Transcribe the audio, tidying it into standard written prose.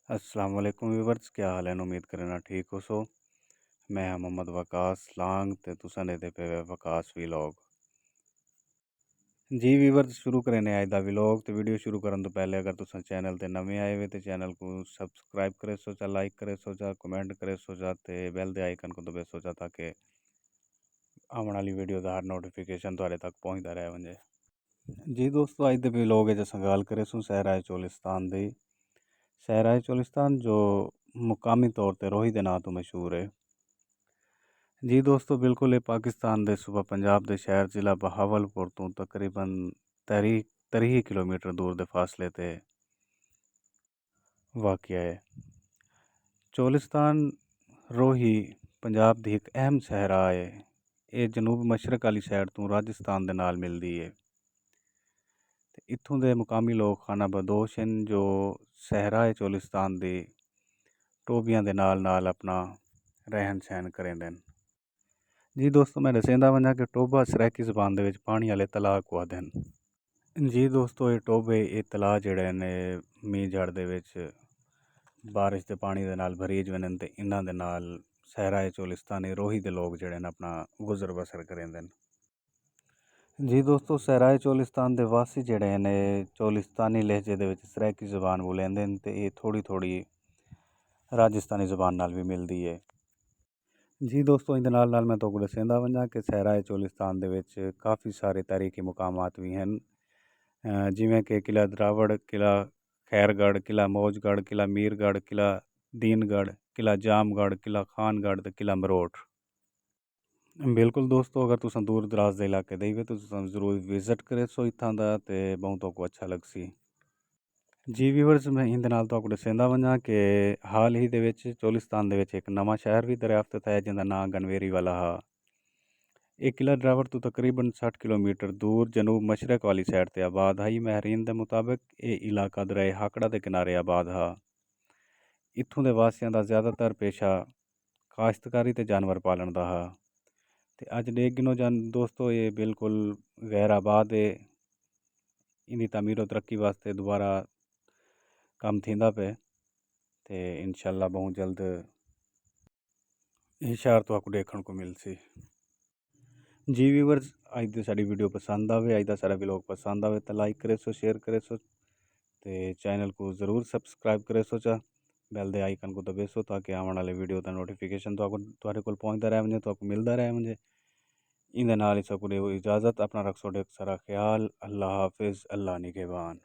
अस्सलाम वालेकुम व्यूवर्स, क्या हाल है? उम्मीद करना ठीक हो। मैं मोहम्मद वकास लांग ते तुसां दे पे वकास व्लॉग। जी व्यूवर्स, शुरू करने अज दा व्लॉग। तो वीडियो शुरू करने तो पहले अगर तुसां चैनल ते नवे आए हुए तो चैनल को सब्सक्राइब करे सोचा, लाइक करे सोचा, कमेंट करे सोचा ते बेल दे आइकन को दबे सोचा ताकि आने वाली वीडियो का हर नोटिफिकेशन तुहाडे तक पहुंचता रहे वंजे। जी दोस्तों, अज दे व्लॉग च असां गल करे सहराए चोलिस्तान दी। सहराए चोलिस्तान जो मुकामी तौर पर रोही के नाँ तो मशहूर है। जी दोस्तों, बिल्कुल ये पाकिस्तान के सूबा पंजाब के शहर जिला बहावलपुर तो तकरीबन 30 किलोमीटर दूर के फासले ते वाक़या है। चोलिस्तान रोही पंजाब की एक अहम सहरा है। ये जनूब मशरक वाली साइड तो राजस्थान के नाल मिलती है। इत्थों के मुकामी लोग खाना बदोश हैं जो सहराए चोलिस्तान की टोबियां के नाल नाल अपना रहन सहन करेंदे न। जी दोस्तों, मैं दसेंदा वंजा कि टोबा सराइकी ज़बान दे विच पानी वाले तलाऽ को आखदे न। जी दोस्तों, ये टोबे ये तलाऽ जिहड़े ने मींह जड़ दे विच बारिश के पानी दे नाल भरीज वनन ते इन्हां दे नाल सहराए चोलिस्तानी रोही दे लोग जिहड़े न अपना गुजर बसर करेंदे न। जी दोस्तों, सहराए चोलिस्तान दे वासी जिहड़े ने चोलिस्तानी लहजे दे विच सराइकी ज़बान बोलेंदे न ते ये थोड़ी थोड़ी राजस्थानी ज़बान नाल भी मिलदी है। जी दोस्तों, इहदे नाल नाल मैं तुहानूं दस्सेंदा वंजां कि सहराए चोलिस्तान दे विच काफ़ी सारे तारीखी मुकामात भी हैं। जिवें कि किला द्रावड़, किला खैरगढ़, किला मौजगढ़, किला मीरगढ़, किला दीनगढ़, किला जामगढ़, किला खानगढ़ ते किला मरोट। बिल्कुल दोस्तों, अगर तुसां दूर दराज दे इलाके दे हो तो तुसां जरूर विजिट करे सो इत्थां दा ते बहुत तुहानूं अच्छा लगसी। जी व्यूअर्स, मैं इंदे नाल तुहानूं दस्सेंदा वंजां कि हाल ही दे विच चोलिस्तान दे विच एक नवां शहर भी दरियाफ्त होया जिंदा नां गनवेरी वाला हा। ये किला ड्रावर तो तकरीबन 60 किलोमीटर दूर जनूब मशरक वाली साइड ते आबाद हा। महरीन के मुताबिक ये इलाका दरिया हाकड़ा के किनारे आबाद हा। इत्थों के वासियों का ज़्यादातर पेशा काश्तकारी ते जानवर पालन का हा। ते अज देख गिनो जान दोस्तों, ये बिल्कुल गैर आबाद है। इनकी तमीर और तरक्की वास्ते दोबारा कम थींदा पे ते इंशाअल्लाह बहुत जल्द ये शहर तुहानूं देखने को मिलसी। जी व्यूवर्स, अज की साड़ी वीडियो पसंद आवे, अज का सारा व्लॉग पसंद आवे तो लाइक करे सो, शेयर करे सो ते चैनल को ज़रूर सब्सक्राइब करे सो चा बैल दे आइकन को दबे सो ताकि आने वाले वीडियो का नोटिफिकेशन तुहाडे कोल पहुंचता रहे वंजे, तुहानूं मिलता रहे वंजे। इंदे नाल ही सबको इजाज़त, अपना रख सो सारा ख्याल। अल्लाह हाफिज़, अल्लाह निगहबान।